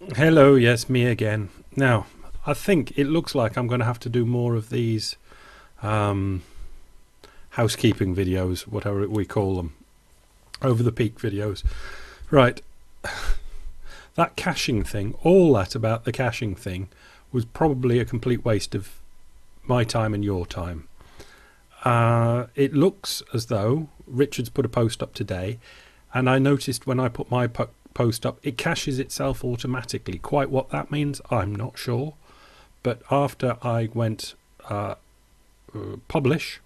Hello, yes, me again. Now, I think it looks like I'm going to have to do more of these um, housekeeping videos, whatever we call them, over the peak videos. Right, that caching thing, all that about the caching thing, was probably a complete waste of my time and your time. It looks as though Richard's put a post up today, and I noticed when I put my post up, it caches itself automatically. Quite what that means, I'm not sure. But after I went publish,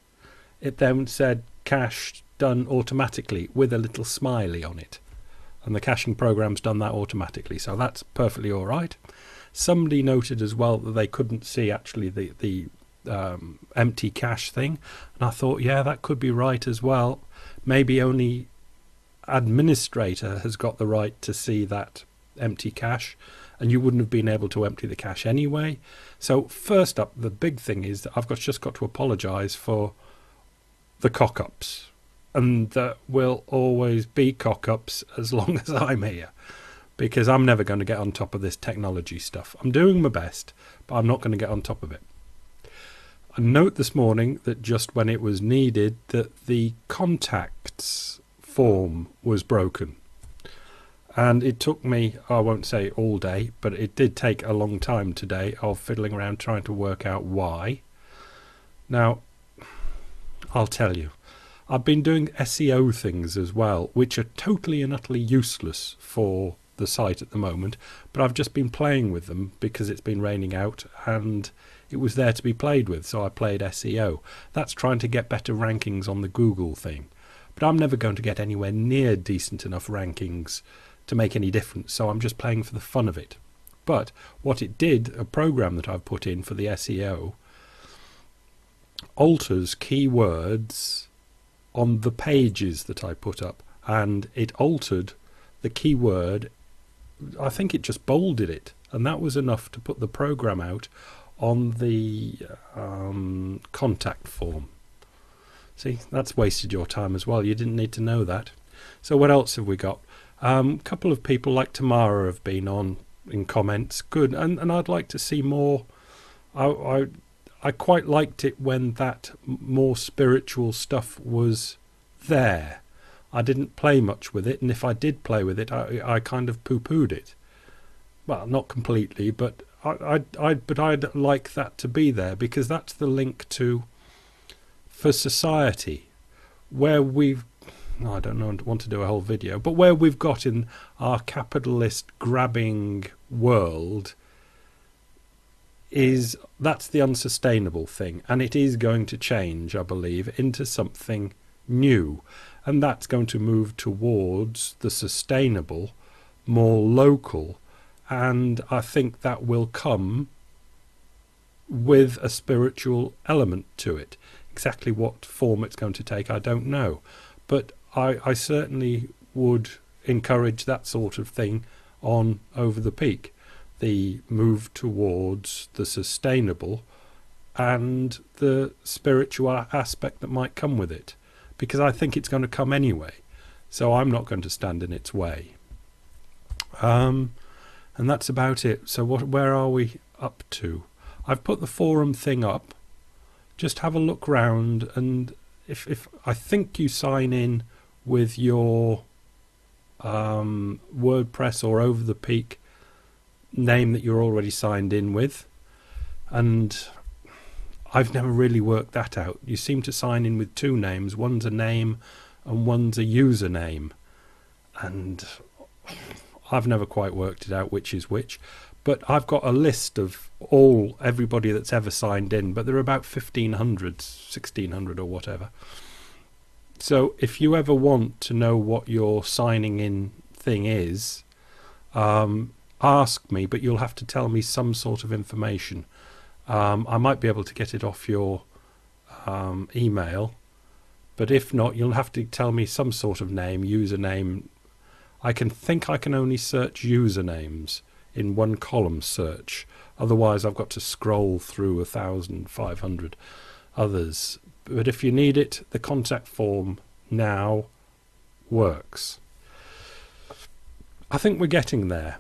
it then said cache done automatically with a little smiley on it. And the caching program's done that automatically, so that's perfectly all right. Somebody noted as well that they couldn't see actually the empty cache thing, and I thought, yeah, that could be right as well. Maybe only administrator has got the right to see that empty cache, and you wouldn't have been able to empty the cache anyway. So first up, the big thing is that I've just got to apologise for the cock-ups, and there will always be cock-ups as long as I'm here, because I'm never going to get on top of this technology stuff. I'm doing my best, but I'm not going to get on top of it. A note this morning that just when it was needed, that the contacts form was broken. And it took me, I won't say all day, but it did take a long time today of fiddling around trying to work out why. Now, I'll tell you, I've been doing SEO things as well, which are totally and utterly useless for the site at the moment, but I've just been playing with them because it's been raining out and it was there to be played with, so I played SEO. That's trying to get better rankings on the Google thing. But I'm never going to get anywhere near decent enough rankings to make any difference, so I'm just playing for the fun of it. But what it did, a program that I've put in for the SEO, alters keywords on the pages that I put up, and it altered the keyword. I think it just bolded it, and that was enough to put the program out on the contact form. See, that's wasted your time as well. You didn't need to know that. So what else have we got? A couple of people like Tamara have been on in comments. Good, and I'd like to see more. I quite liked it when that more spiritual stuff was there. I didn't play much with it, and if I did play with it, I kind of poo-pooed it. Well, not completely, but I'd like that to be there, because that's the link to for society, where we've, I don't know, want to do a whole video, but where we've got in our capitalist grabbing world, is that's the unsustainable thing, and it is going to change, I believe, into something new, and that's going to move towards the sustainable, more local, and I think that will come with a spiritual element to it. Exactly what form it's going to take, I don't know, but I certainly would encourage that sort of thing on Over the Peak, the move towards the sustainable and the spiritual aspect that might come with it, because I think it's going to come anyway, so I'm not going to stand in its way. And that's about it. So where are we up to? I've put the forum thing up. Just have a look round, and if I think you sign in with your WordPress or Over the Peak name that you're already signed in with, and I've never really worked that out. You seem to sign in with two names. One's a name and one's a username, and I've never quite worked it out which is which. But I've got a list of everybody that's ever signed in, but there are about 1,500, 1,600 or whatever. So if you ever want to know what your signing in thing is, ask me, but you'll have to tell me some sort of information. I might be able to get it off your email, but if not, you'll have to tell me some sort of name, username. I can only search usernames in one column search. Otherwise, I've got to scroll through 1,500 others. But if you need it, the contact form now works. I think we're getting there.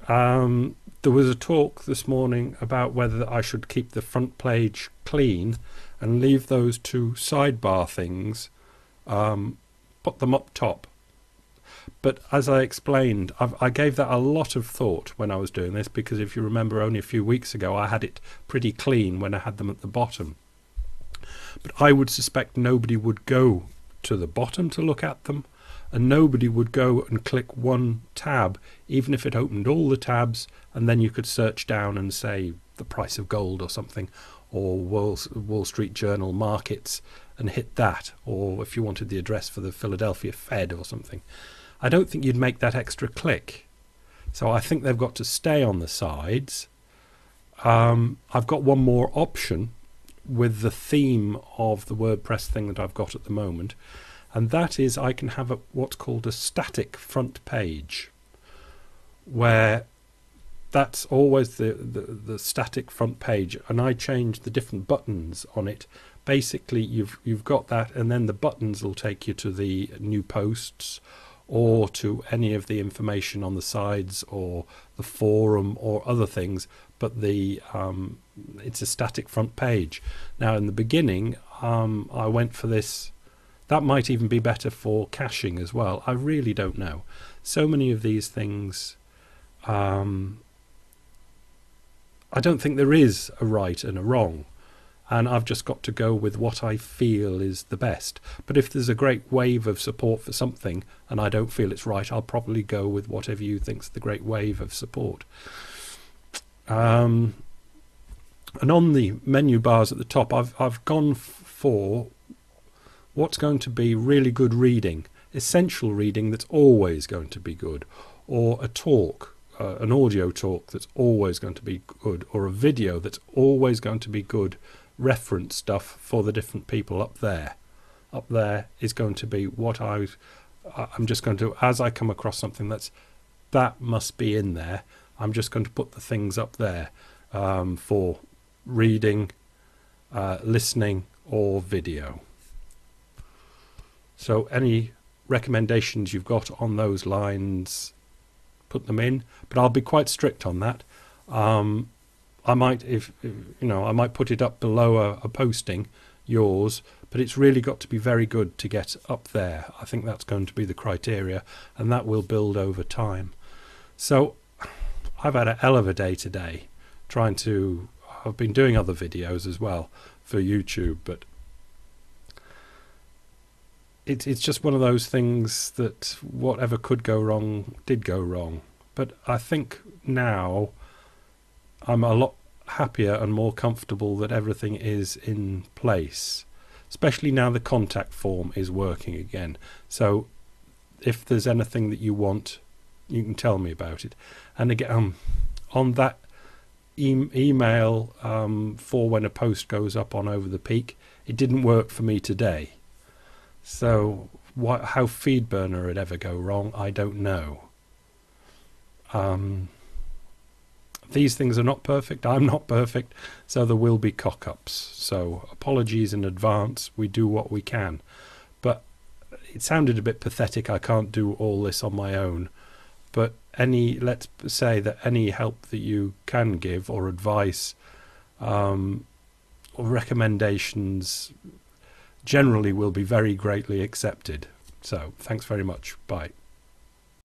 There was a talk this morning about whether I should keep the front page clean and leave those two sidebar things, put them up top. But as I explained, I gave that a lot of thought when I was doing this, because if you remember, only a few weeks ago I had it pretty clean when I had them at the bottom. But I would suspect nobody would go to the bottom to look at them, and nobody would go and click one tab, even if it opened all the tabs, and then you could search down and say the price of gold or something, or Wall Street Journal markets, and hit that, or if you wanted the address for the Philadelphia Fed or something. I don't think you'd make that extra click. So I think they've got to stay on the sides. I've got one more option with the theme of the WordPress thing that I've got at the moment, and that is I can have what's called a static front page, where that's always the static front page, and I change the different buttons on it. Basically, you've got that, and then the buttons will take you to the new posts, or to any of the information on the sides, or the forum, or other things. But it's a static front page. Now, in the beginning, I went for this. That might even be better for caching as well. I really don't know. So many of these things, I don't think there is a right and a wrong. And I've just got to go with what I feel is the best. But if there's a great wave of support for something and I don't feel it's right, I'll probably go with whatever you think's the great wave of support. And on the menu bars at the top, I've gone for what's going to be really good reading, essential reading that's always going to be good, or a talk, an audio talk that's always going to be good, or a video that's always going to be good. Reference stuff for the different people up there. Up there is going to be what I'm just going to, as I come across something that must be in there, I'm just going to put the things up there for reading, listening, or video. So any recommendations you've got on those lines, put them in, but I'll be quite strict on that. I might, I might put it up below a posting, yours, but it's really got to be very good to get up there. I think that's going to be the criteria, and that will build over time. So I've had a hell of a day today I've been doing other videos as well for YouTube, but it's just one of those things that whatever could go wrong did go wrong. But I think now I'm a lot happier and more comfortable that everything is in place, especially now the contact form is working again. So if there's anything that you want, you can tell me about it. And again, on that email for when a post goes up on Over the Peak, it didn't work for me today. So how FeedBurner would ever go wrong, I don't know. These things are not perfect. I'm not perfect, so there will be cock-ups. So apologies in advance. We do what we can. But it sounded a bit pathetic. I can't do all this on my own. But let's say that any help that you can give, or advice, or recommendations, generally will be very greatly accepted. So thanks very much. Bye.